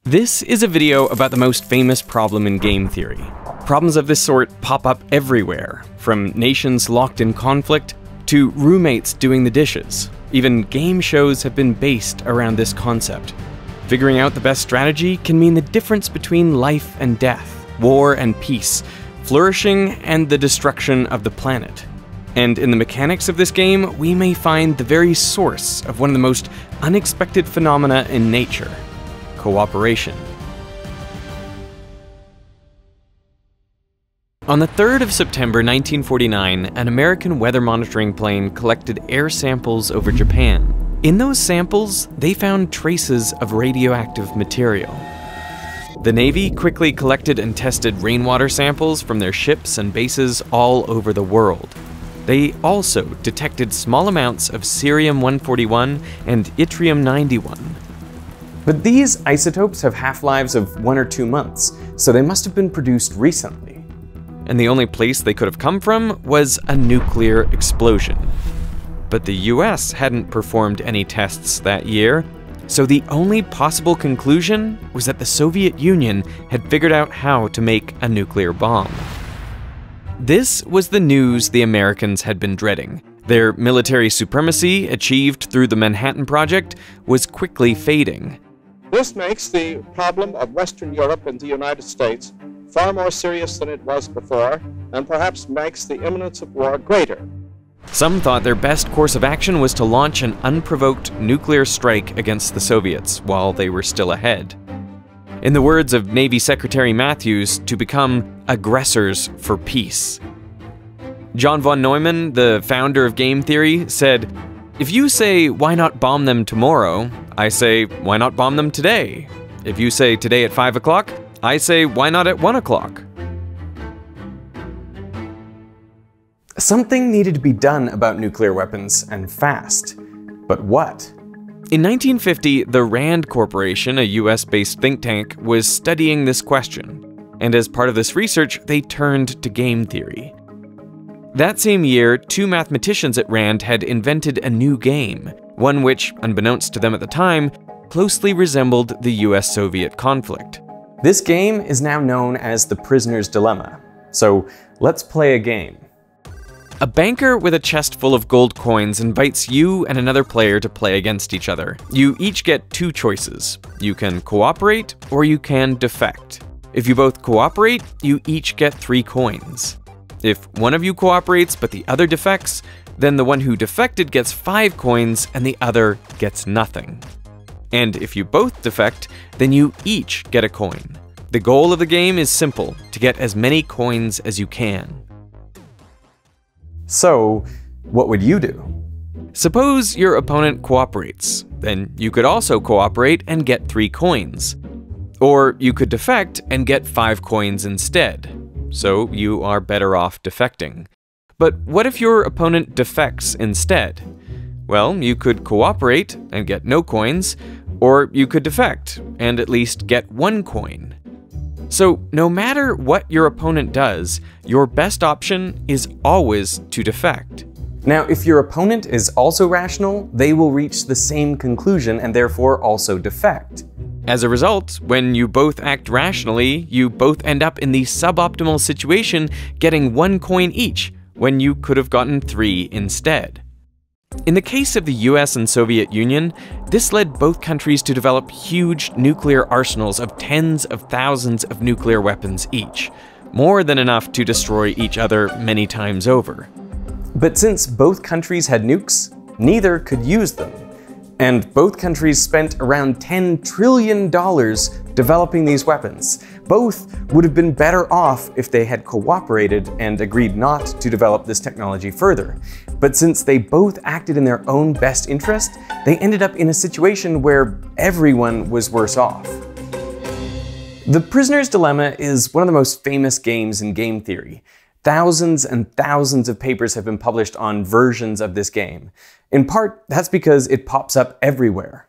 This is a video about the most famous problem in game theory. Problems of this sort pop up everywhere, from nations locked in conflict to roommates doing the dishes. Even game shows have been based around this concept. Figuring out the best strategy can mean the difference between life and death, war and peace, flourishing and the destruction of the planet. And in the mechanics of this game, we may find the very source of one of the most unexpected phenomena in nature: cooperation. On the 3rd of September 1949, an American weather monitoring plane collected air samples over Japan. In those samples, they found traces of radioactive material. The Navy quickly collected and tested rainwater samples from their ships and bases all over the world. They also detected small amounts of cerium-141 and yttrium-91. But these isotopes have half-lives of 1 or 2 months, so they must have been produced recently. And the only place they could have come from was a nuclear explosion. But the US hadn't performed any tests that year, so the only possible conclusion was that the Soviet Union had figured out how to make a nuclear bomb. This was the news the Americans had been dreading. Their military supremacy, achieved through the Manhattan Project, was quickly fading. This makes the problem of Western Europe and the United States far more serious than it was before, and perhaps makes the imminence of war greater. Some thought their best course of action was to launch an unprovoked nuclear strike against the Soviets while they were still ahead. In the words of Navy Secretary Matthews, to become aggressors for peace. John von Neumann, the founder of game theory, said, "If you say, why not bomb them tomorrow, I say, why not bomb them today? If you say today at 5 o'clock, I say, why not at 1 o'clock? Something needed to be done about nuclear weapons, and fast. But what? In 1950, the RAND Corporation, a US-based think tank, was studying this question. And as part of this research, they turned to game theory. That same year, 2 mathematicians at RAND had invented a new game, one which, unbeknownst to them at the time, closely resembled the US-Soviet conflict. This game is now known as the prisoner's dilemma. So let's play a game. A banker with a chest full of gold coins invites you and another player to play against each other. You each get 2 choices. You can cooperate or you can defect. If you both cooperate, you each get 3 coins. If one of you cooperates but the other defects, then the one who defected gets 5 coins and the other gets nothing. And if you both defect, then you each get a coin. The goal of the game is simple: to get as many coins as you can. So, what would you do? Suppose your opponent cooperates. Then you could also cooperate and get 3 coins. Or you could defect and get 5 coins instead. So you are better off defecting. But what if your opponent defects instead? Well, you could cooperate and get no coins, or you could defect and at least get 1 coin. So no matter what your opponent does, your best option is always to defect. Now, if your opponent is also rational, they will reach the same conclusion and therefore also defect. As a result, when you both act rationally, you both end up in the suboptimal situation, getting 1 coin each, when you could have gotten 3 instead. In the case of the US and Soviet Union, this led both countries to develop huge nuclear arsenals of tens of thousands of nuclear weapons each, more than enough to destroy each other many times over. But since both countries had nukes, neither could use them. And both countries spent around $10 trillion developing these weapons. Both would have been better off if they had cooperated and agreed not to develop this technology further. But since they both acted in their own best interest, they ended up in a situation where everyone was worse off. The prisoner's dilemma is one of the most famous games in game theory. Thousands and thousands of papers have been published on versions of this game. In part, that's because it pops up everywhere.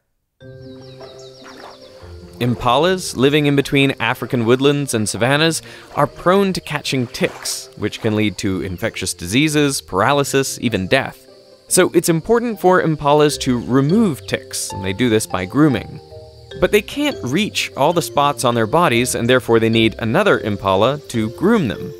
Impalas, living in between African woodlands and savannas, are prone to catching ticks, which can lead to infectious diseases, paralysis, even death. So it's important for impalas to remove ticks, and they do this by grooming. But they can't reach all the spots on their bodies, and therefore they need another impala to groom them.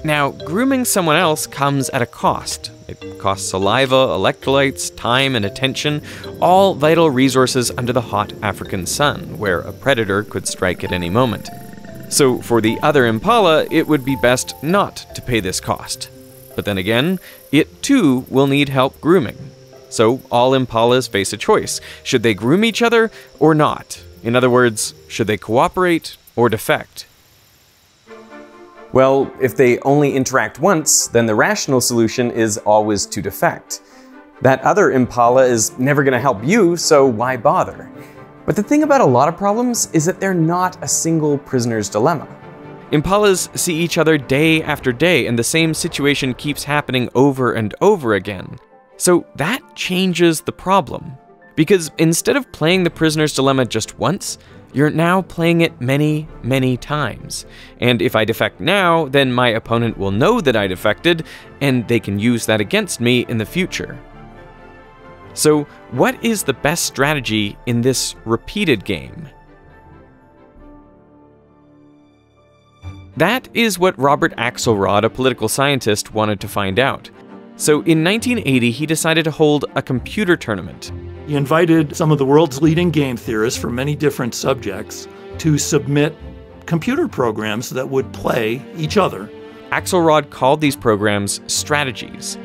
Now, grooming someone else comes at a cost. It costs saliva, electrolytes, time, and attention, all vital resources under the hot African sun, where a predator could strike at any moment. So for the other impala, it would be best not to pay this cost. But then again, it too will need help grooming. So all impalas face a choice. Should they groom each other or not? In other words, should they cooperate or defect? Well, if they only interact once, then the rational solution is always to defect. That other impala is never going to help you, so why bother? But the thing about a lot of problems is that they're not a single prisoner's dilemma. Impalas see each other day after day, and the same situation keeps happening over and over again. So that changes the problem. Because instead of playing the prisoner's dilemma just once, you're now playing it many, many times. And if I defect now, then my opponent will know that I defected, and they can use that against me in the future. So, what is the best strategy in this repeated game? That is what Robert Axelrod, a political scientist, wanted to find out. So in 1980, he decided to hold a computer tournament. He invited some of the world's leading game theorists from many different subjects to submit computer programs that would play each other. Axelrod called these programs strategies.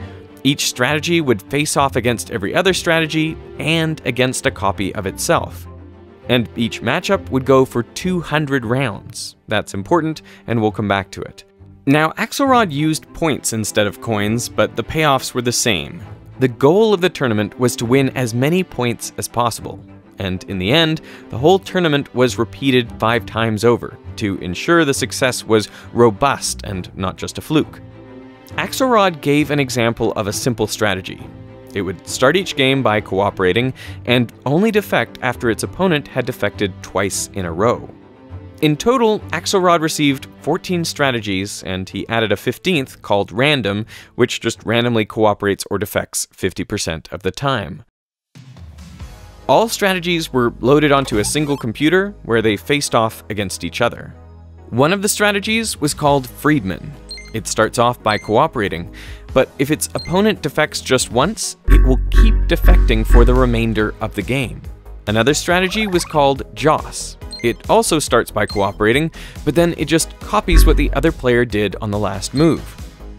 Each strategy would face off against every other strategy and against a copy of itself. And each matchup would go for 200 rounds. That's important, and we'll come back to it. Now, Axelrod used points instead of coins, but the payoffs were the same. The goal of the tournament was to win as many points as possible. And in the end, the whole tournament was repeated 5 times over to ensure the success was robust and not just a fluke. Axelrod gave an example of a simple strategy. It would start each game by cooperating and only defect after its opponent had defected twice in a row. In total, Axelrod received 14 strategies, and he added a 15th called random, which just randomly cooperates or defects 50% of the time. All strategies were loaded onto a single computer where they faced off against each other. One of the strategies was called Freedman. It starts off by cooperating, but if its opponent defects just once, it will keep defecting for the remainder of the game. Another strategy was called Joss. It also starts by cooperating, but then it just copies what the other player did on the last move.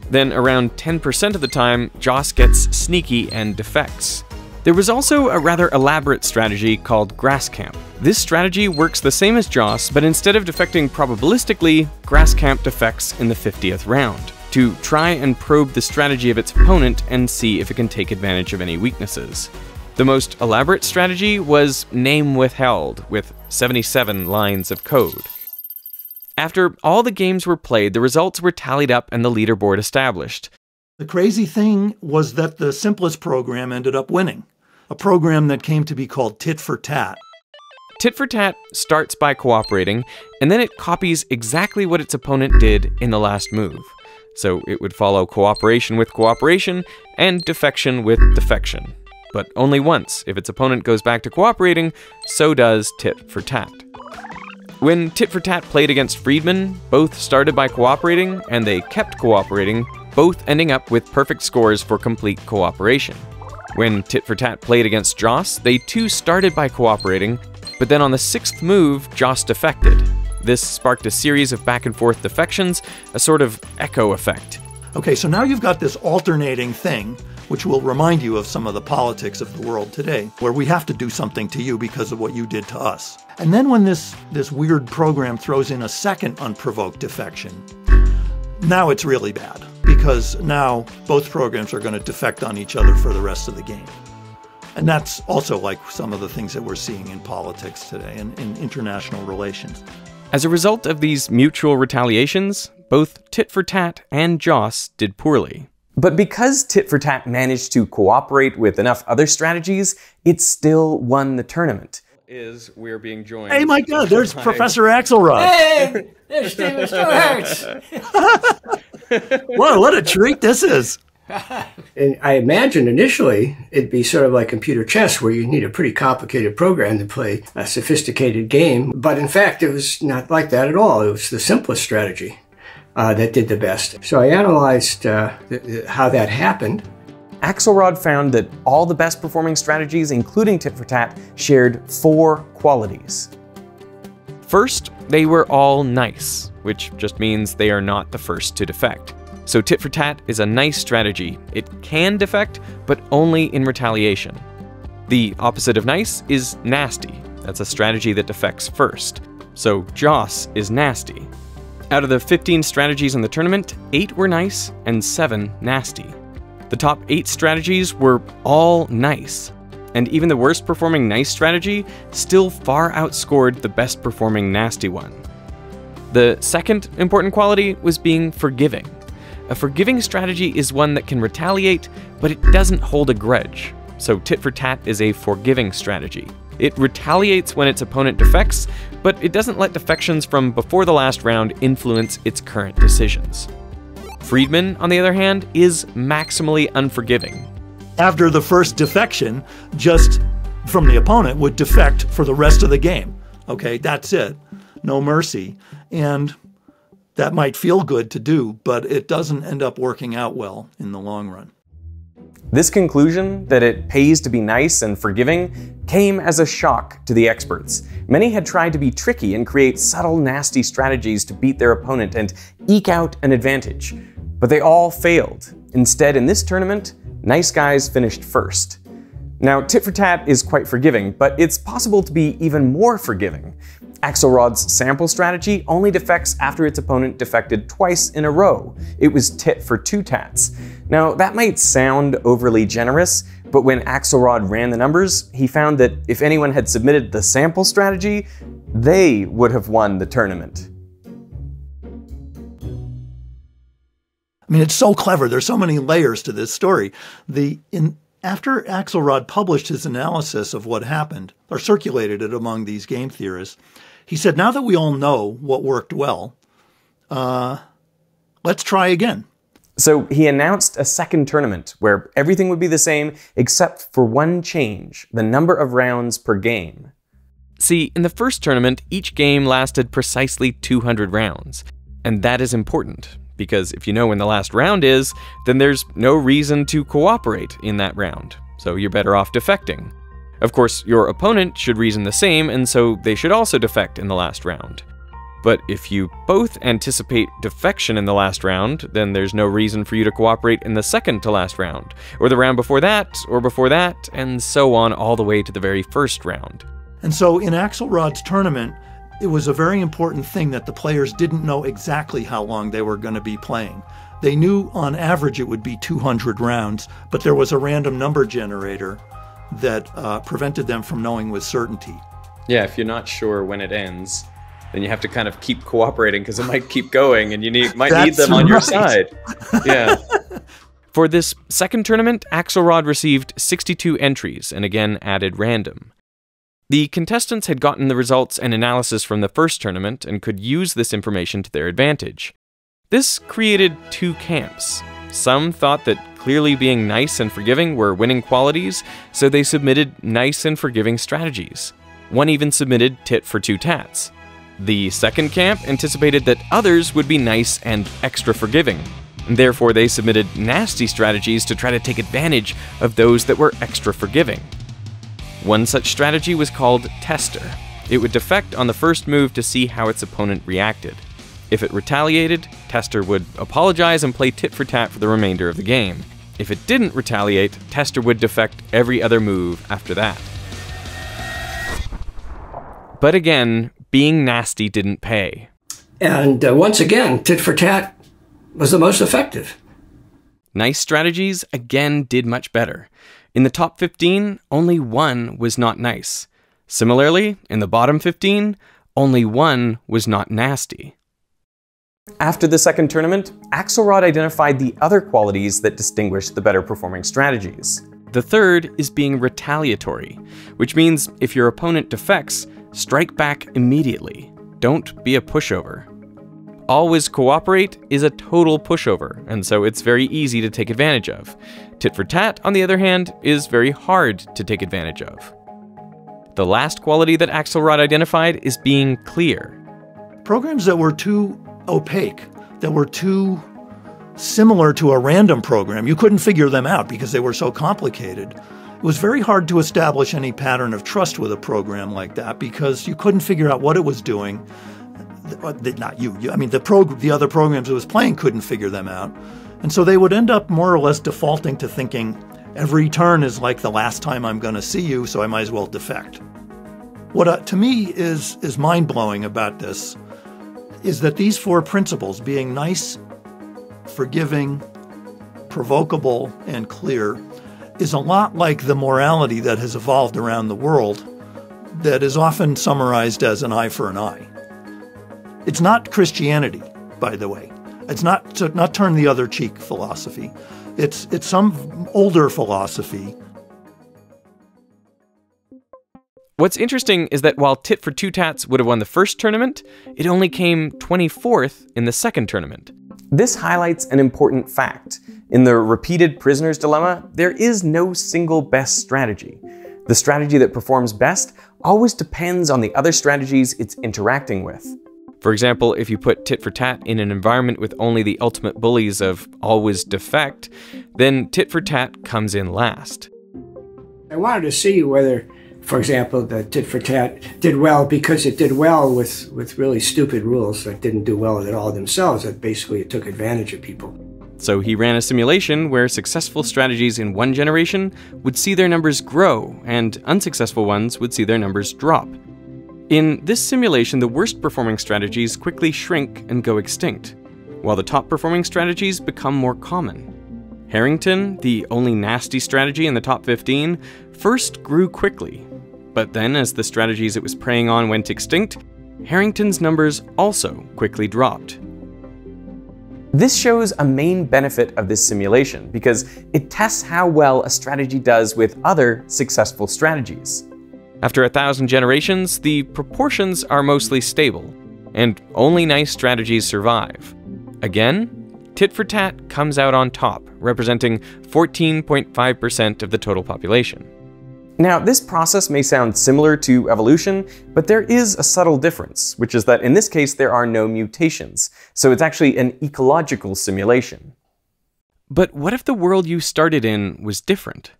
Then around 10% of the time, Joss gets sneaky and defects. There was also a rather elaborate strategy called Grasscamp. This strategy works the same as Joss, but instead of defecting probabilistically, Grasscamp defects in the 50th round, to try and probe the strategy of its opponent and see if it can take advantage of any weaknesses. The most elaborate strategy was Name Withheld, with 77 lines of code. After all the games were played, the results were tallied up and the leaderboard established. The crazy thing was that the simplest program ended up winning, a program that came to be called Tit for Tat. Tit for Tat starts by cooperating, and then it copies exactly what its opponent did in the last move. So it would follow cooperation with cooperation and defection with defection. But only once. If its opponent goes back to cooperating, so does Tit for Tat. When Tit for Tat played against Freedman, both started by cooperating, and they kept cooperating, both ending up with perfect scores for complete cooperation. When Tit for Tat played against Joss, they too started by cooperating, but then on the 6th move, Joss defected. This sparked a series of back and forth defections, a sort of echo effect. Okay, so now you've got this alternating thing, which will remind you of some of the politics of the world today, where we have to do something to you because of what you did to us. And then when this weird program throws in a second unprovoked defection, now it's really bad, because now both programs are going to defect on each other for the rest of the game. And that's also like some of the things that we're seeing in politics today and in international relations. As a result of these mutual retaliations, both Tit for Tat and Joss did poorly. But because Tit for Tat managed to cooperate with enough other strategies, it still won the tournament. We're being joined. Hey, my God, there's Professor Axelrod. Hey, there's Stewart. Wow, what a treat this is. And I imagined initially it'd be sort of like computer chess, where you need a pretty complicated program to play a sophisticated game. But in fact, it was not like that at all. It was the simplest strategy that did the best. So I analyzed how that happened. Axelrod found that all the best performing strategies, including tit for tat, shared 4 qualities. First, they were all nice, which just means they are not the first to defect. So tit for tat is a nice strategy. It can defect, but only in retaliation. The opposite of nice is nasty. That's a strategy that defects first. So Joss is nasty. Out of the 15 strategies in the tournament, 8 were nice and 7 nasty. The top 8 strategies were all nice. And even the worst performing nice strategy still far outscored the best performing nasty one. The second important quality was being forgiving. A forgiving strategy is one that can retaliate, but it doesn't hold a grudge. So tit for tat is a forgiving strategy. It retaliates when its opponent defects, but it doesn't let defections from before the last round influence its current decisions. Friedman, on the other hand, is maximally unforgiving. After the first defection, just from the opponent would defect for the rest of the game. Okay, that's it. No mercy. And that might feel good to do, but it doesn't end up working out well in the long run. This conclusion, that it pays to be nice and forgiving, came as a shock to the experts. Many had tried to be tricky and create subtle, nasty strategies to beat their opponent and eke out an advantage. But they all failed. Instead, in this tournament, nice guys finished first. Now, tit for tat is quite forgiving, but it's possible to be even more forgiving. Axelrod's sample strategy only defects after its opponent defected twice in a row. It was tit for 2 tats. Now, that might sound overly generous, but when Axelrod ran the numbers, he found that if anyone had submitted the sample strategy, they would have won the tournament. I mean, it's so clever. There's so many layers to this story. After Axelrod published his analysis of what happened, or circulated it among these game theorists, he said, now that we all know what worked well, let's try again. So he announced a second tournament where everything would be the same except for one change: the number of rounds per game. See, in the first tournament, each game lasted precisely 200 rounds. And that is important, because if you know when the last round is, then there's no reason to cooperate in that round, so you're better off defecting. Of course, your opponent should reason the same, and so they should also defect in the last round. But if you both anticipate defection in the last round, then there's no reason for you to cooperate in the second to last round, or the round before that, and so on all the way to the very first round. And so in Axelrod's tournament, it was a very important thing that the players didn't know exactly how long they were going to be playing. They knew on average it would be 200 rounds, but there was a random number generator that prevented them from knowing with certainty. Yeah, if you're not sure when it ends, then you have to kind of keep cooperating because it might keep going and you might need them on your side. Yeah. For this second tournament, Axelrod received 62 entries and again added random. The contestants had gotten the results and analysis from the first tournament and could use this information to their advantage. This created 2 camps. Some thought that clearly being nice and forgiving were winning qualities, so they submitted nice and forgiving strategies. One even submitted tit for 2 tats. The second camp anticipated that others would be nice and extra forgiving, and therefore they submitted nasty strategies to try to take advantage of those that were extra forgiving. One such strategy was called Tester. It would defect on the first move to see how its opponent reacted. If it retaliated, Tester would apologize and play tit for tat for the remainder of the game. If it didn't retaliate, Tester would defect every other move after that. But again, being nasty didn't pay. And once again, tit for tat was the most effective. Nice strategies again did much better. In the top 15, only 1 was not nice. Similarly, in the bottom 15, only 1 was not nasty. After the second tournament, Axelrod identified the other qualities that distinguished the better performing strategies. The third is being retaliatory, which means if your opponent defects, strike back immediately. Don't be a pushover. Always cooperate is a total pushover, and so it's very easy to take advantage of. Tit for tat, on the other hand, is very hard to take advantage of. The last quality that Axelrod identified is being clear. Programs that were too opaque, that were too similar to a random program, you couldn't figure them out because they were so complicated. It was very hard to establish any pattern of trust with a program like that because you couldn't figure out what it was doing. Not you. I mean, the other programs it was playing couldn't figure them out. And so they would end up more or less defaulting to thinking, every turn is like the last time I'm going to see you, so I might as well defect. What to me is mind-blowing about this is that these four principles, being nice, forgiving, provocable, and clear, is a lot like the morality that has evolved around the world that is often summarized as an eye for an eye. It's not Christianity, by the way. It's not turn the other cheek philosophy. It's some older philosophy. What's interesting is that while Tit for Two Tats would have won the first tournament, it only came 24th in the second tournament. This highlights an important fact. In the repeated prisoner's dilemma, there is no single best strategy. The strategy that performs best always depends on the other strategies it's interacting with. For example, if you put tit for tat in an environment with only the ultimate bullies of always defect, then tit for tat comes in last. I wanted to see whether, for example, the tit for tat did well because it did well with really stupid rules that didn't do well at all themselves, that basically it took advantage of people. So he ran a simulation where successful strategies in one generation would see their numbers grow, and unsuccessful ones would see their numbers drop. In this simulation, the worst performing strategies quickly shrink and go extinct, while the top performing strategies become more common. Harrington, the only nasty strategy in the top 15, first grew quickly, but then as the strategies it was preying on went extinct, Harrington's numbers also quickly dropped. This shows a main benefit of this simulation because it tests how well a strategy does with other successful strategies. After 1,000 generations, the proportions are mostly stable, and only nice strategies survive. Again, tit for tat comes out on top, representing 14.5% of the total population. Now, this process may sound similar to evolution, but there is a subtle difference, which is that in this case there are no mutations, so it's actually an ecological simulation. But what if the world you started in was different?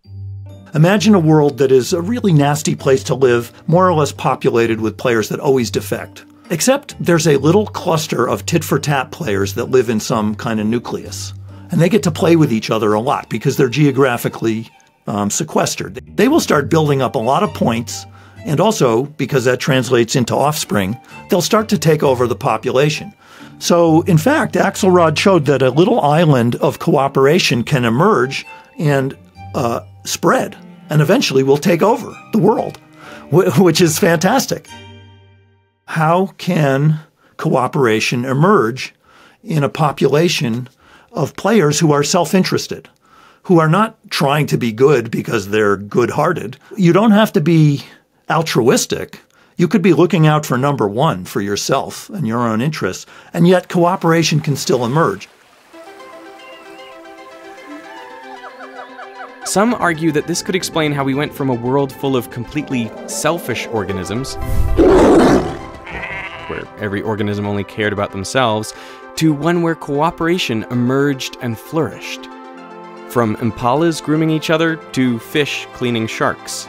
Imagine a world that is a really nasty place to live, more or less populated with players that always defect. Except there's a little cluster of tit-for-tat players that live in some kind of nucleus. And they get to play with each other a lot because they're geographically sequestered. They will start building up a lot of points, and also, because that translates into offspring, they'll start to take over the population. So, in fact, Axelrod showed that a little island of cooperation can emerge and spread, and eventually will take over the world, which is fantastic. How can cooperation emerge in a population of players who are self-interested, who are not trying to be good because they're good-hearted? You don't have to be altruistic. You could be looking out for number one for yourself and your own interests, and yet cooperation can still emerge. Some argue that this could explain how we went from a world full of completely selfish organisms, where every organism only cared about themselves, to one where cooperation emerged and flourished. From impalas grooming each other to fish cleaning sharks.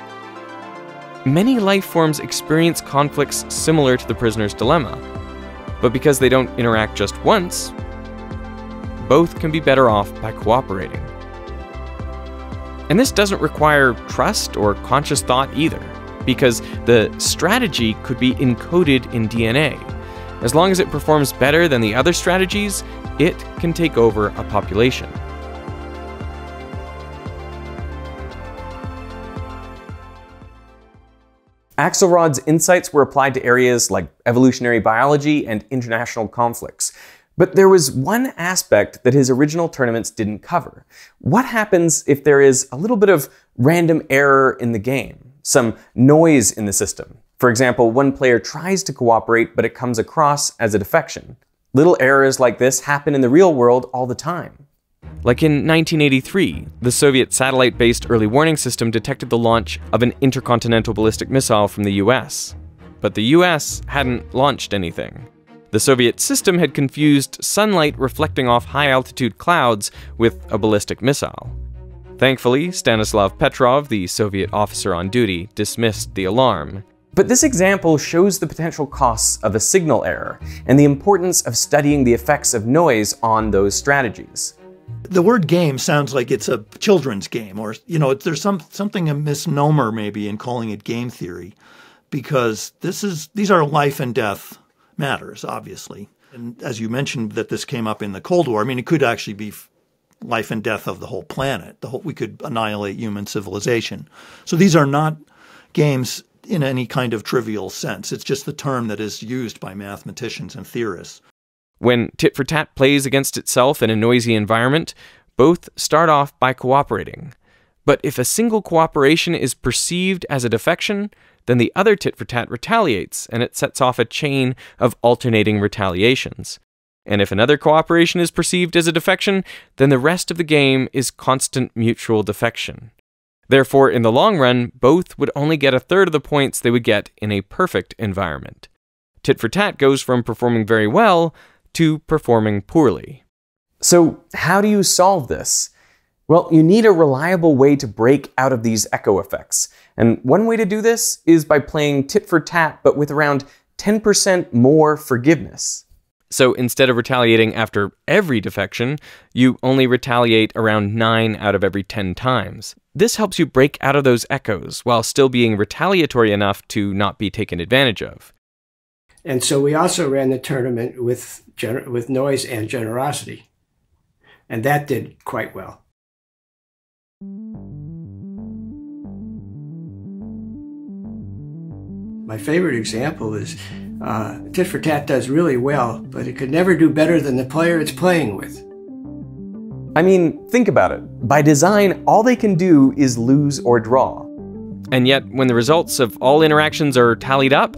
Many life forms experience conflicts similar to the prisoner's dilemma, but because they don't interact just once, both can be better off by cooperating. And this doesn't require trust or conscious thought either, because the strategy could be encoded in DNA. As long as it performs better than the other strategies, it can take over a population. Axelrod's insights were applied to areas like evolutionary biology and international conflicts. But there was one aspect that his original tournaments didn't cover. What happens if there is a little bit of random error in the game, some noise in the system? For example, one player tries to cooperate, but it comes across as a defection. Little errors like this happen in the real world all the time. Like in 1983, the Soviet satellite-based early warning system detected the launch of an intercontinental ballistic missile from the US. But the US hadn't launched anything. The Soviet system had confused sunlight reflecting off high-altitude clouds with a ballistic missile. Thankfully, Stanislav Petrov, the Soviet officer on duty, dismissed the alarm. But this example shows the potential costs of a signal error and the importance of studying the effects of noise on those strategies. The word game sounds like it's a children's game, or, there's something a misnomer maybe in calling it game theory, because these are life and death matters, obviously. And as you mentioned that this came up in the Cold War, I mean, it could actually be life and death of the whole planet. We could annihilate human civilization. So these are not games in any kind of trivial sense. It's just the term that is used by mathematicians and theorists. When tit for tat plays against itself in a noisy environment, both start off by cooperating. But if a single cooperation is perceived as a defection, then the other tit for tat retaliates, and it sets off a chain of alternating retaliations. And if another cooperation is perceived as a defection, then the rest of the game is constant mutual defection. Therefore, in the long run, both would only get a third of the points they would get in a perfect environment. Tit for tat goes from performing very well to performing poorly. So how do you solve this? Well, you need a reliable way to break out of these echo effects. And one way to do this is by playing tit for tat, but with around 10% more forgiveness. So instead of retaliating after every defection, you only retaliate around 9 out of every 10 times. This helps you break out of those echoes while still being retaliatory enough to not be taken advantage of. And so we also ran the tournament with noise and generosity. And that did quite well. My favorite example is tit for tat does really well, but it could never do better than the player it's playing with. I mean, think about it. By design, all they can do is lose or draw. And yet, when the results of all interactions are tallied up,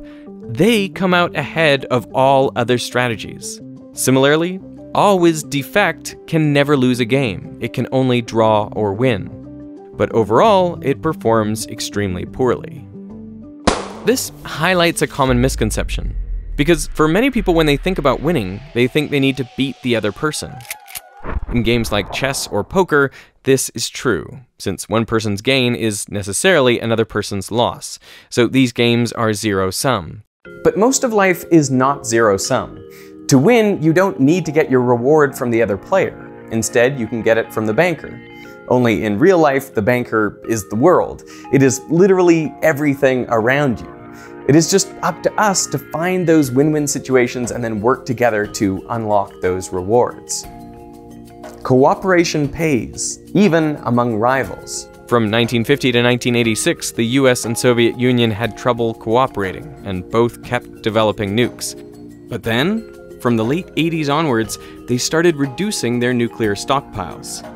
they come out ahead of all other strategies. Similarly, always defect can never lose a game. It can only draw or win. But overall, it performs extremely poorly. This highlights a common misconception, because for many people when they think about winning, they think they need to beat the other person. In games like chess or poker, this is true, since one person's gain is necessarily another person's loss, so these games are zero-sum. But most of life is not zero-sum. To win, you don't need to get your reward from the other player. Instead, you can get it from the banker. Only in real life, the banker is the world. It is literally everything around you. It is just up to us to find those win-win situations and then work together to unlock those rewards. Cooperation pays, even among rivals. From 1950 to 1986, the US and Soviet Union had trouble cooperating, and both kept developing nukes. But then, from the late 80s onwards, they started reducing their nuclear stockpiles.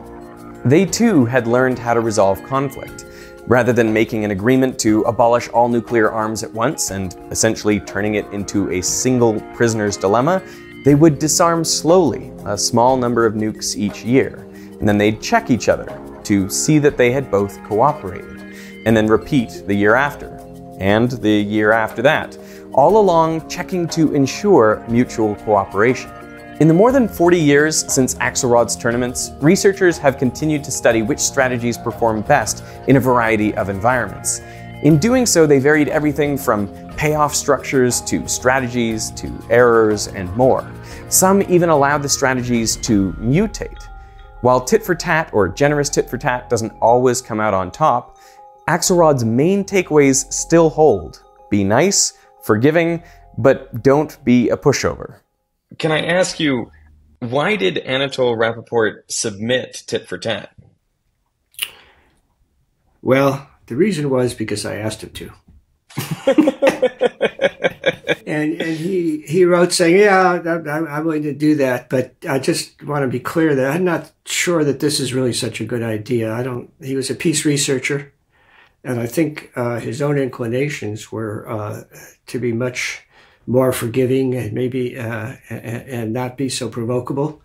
They too had learned how to resolve conflict. Rather than making an agreement to abolish all nuclear arms at once and essentially turning it into a single prisoner's dilemma, they would disarm slowly, a small number of nukes each year, and then they'd check each other to see that they had both cooperated, and then repeat the year after, and the year after that, all along checking to ensure mutual cooperation. In the more than 40 years since Axelrod's tournaments, researchers have continued to study which strategies perform best in a variety of environments. In doing so, they varied everything from payoff structures to strategies to errors and more. Some even allowed the strategies to mutate. While tit for tat or generous tit for tat doesn't always come out on top, Axelrod's main takeaways still hold. Be nice, forgiving, but don't be a pushover. Can I ask you, why did Anatol Rappaport submit tit for tat? Well, the reason was because I asked him to. and he wrote saying, yeah, I'm willing to do that, but I just want to be clear that I'm not sure that this is really such a good idea. He was a peace researcher, and I think his own inclinations were to be much more forgiving and maybe and not be so provocable.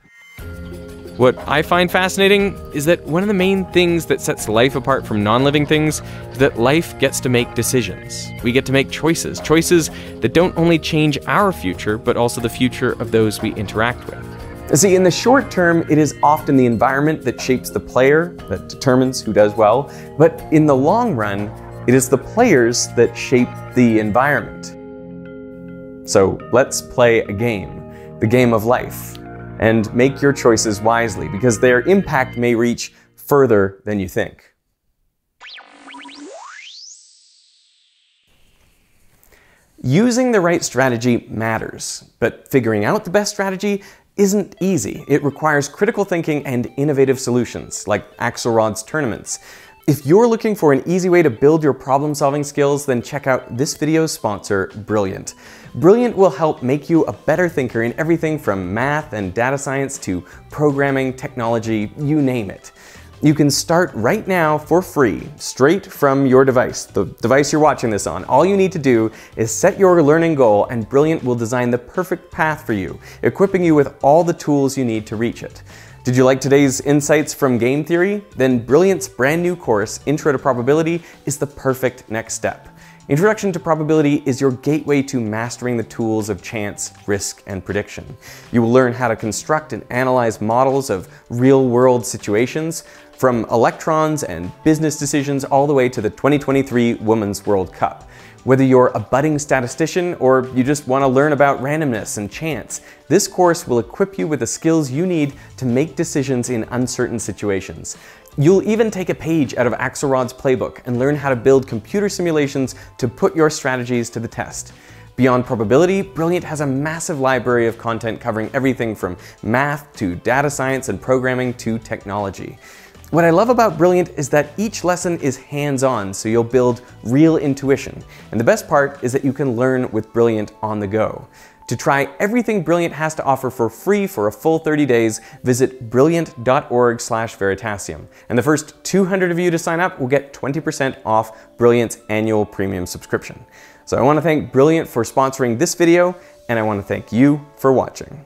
What I find fascinating is that one of the main things that sets life apart from non-living things is that life gets to make decisions. We get to make choices that don't only change our future, but also the future of those we interact with. See, in the short term, it is often the environment that shapes the player, that determines who does well, but in the long run, it is the players that shape the environment. So let's play a game, the game of life, and make your choices wisely, because their impact may reach further than you think. Using the right strategy matters, but figuring out the best strategy isn't easy. It requires critical thinking and innovative solutions, like Axelrod's tournaments. If you're looking for an easy way to build your problem-solving skills, then check out this video's sponsor, Brilliant. Brilliant will help make you a better thinker in everything from math and data science to programming, technology, you name it. You can start right now for free, straight from your device, the device you're watching this on. All you need to do is set your learning goal, and Brilliant will design the perfect path for you, equipping you with all the tools you need to reach it. Did you like today's insights from game theory? Then Brilliant's brand new course, Intro to Probability, is the perfect next step. Introduction to Probability is your gateway to mastering the tools of chance, risk, and prediction. You will learn how to construct and analyze models of real-world situations, from electrons and business decisions all the way to the 2023 Women's World Cup. Whether you're a budding statistician or you just want to learn about randomness and chance, this course will equip you with the skills you need to make decisions in uncertain situations. You'll even take a page out of Axelrod's playbook and learn how to build computer simulations to put your strategies to the test. Beyond probability, Brilliant has a massive library of content covering everything from math to data science and programming to technology. What I love about Brilliant is that each lesson is hands-on, so you'll build real intuition. And the best part is that you can learn with Brilliant on the go. To try everything Brilliant has to offer for free for a full 30 days, visit brilliant.org/Veritasium. And the first 200 of you to sign up will get 20% off Brilliant's annual premium subscription. So I want to thank Brilliant for sponsoring this video, and I want to thank you for watching.